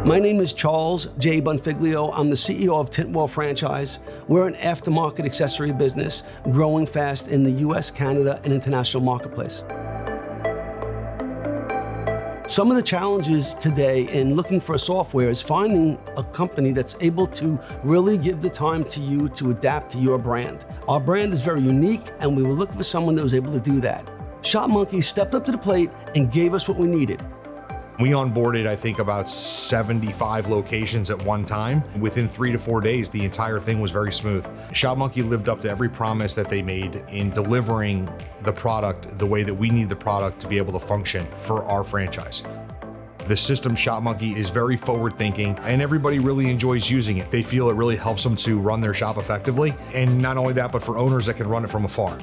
My name is Charles J. Bonfiglio. I'm the CEO of Tint franchise. We're an aftermarket accessory business growing fast in the US, Canada, and international marketplace. Some of the challenges today in looking for software is finding a company that's able to really give the time to you to adapt to your brand. Our brand is very unique, and we were looking for someone that was able to do that. Shopmonkey stepped up to the plate and gave us what we needed. We onboarded, I think, about 75 locations at one time. Within 3 to 4 days, the entire thing was very smooth. Shopmonkey lived up to every promise that they made in delivering the product the way that we need the product to be able to function for our franchise. The system Shopmonkey is very forward thinking, and everybody really enjoys using it. They feel it really helps them to run their shop effectively. And not only that, but for owners that can run it from afar.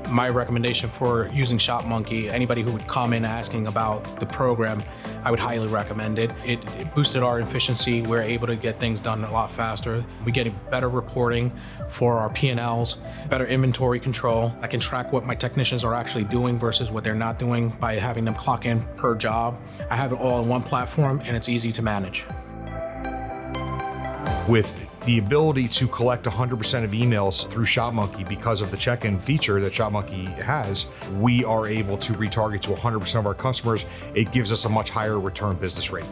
My recommendation for using Shopmonkey, anybody who would come in asking about the program, I would highly recommend it. It boosted our efficiency. We're able to get things done a lot faster. We get better reporting for our P&Ls, better inventory control. I can track what my technicians are actually doing versus what they're not doing by having them clock in per job. I have it all in one platform, and it's easy to manage. With the ability to collect 100% of emails through Shopmonkey because of the check-in feature that Shopmonkey has, we are able to retarget to 100% of our customers. It gives us a much higher return business rate.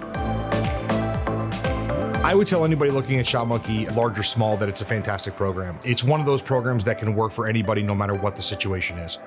I would tell anybody looking at Shopmonkey, large or small, that it's a fantastic program. It's one of those programs that can work for anybody no matter what the situation is.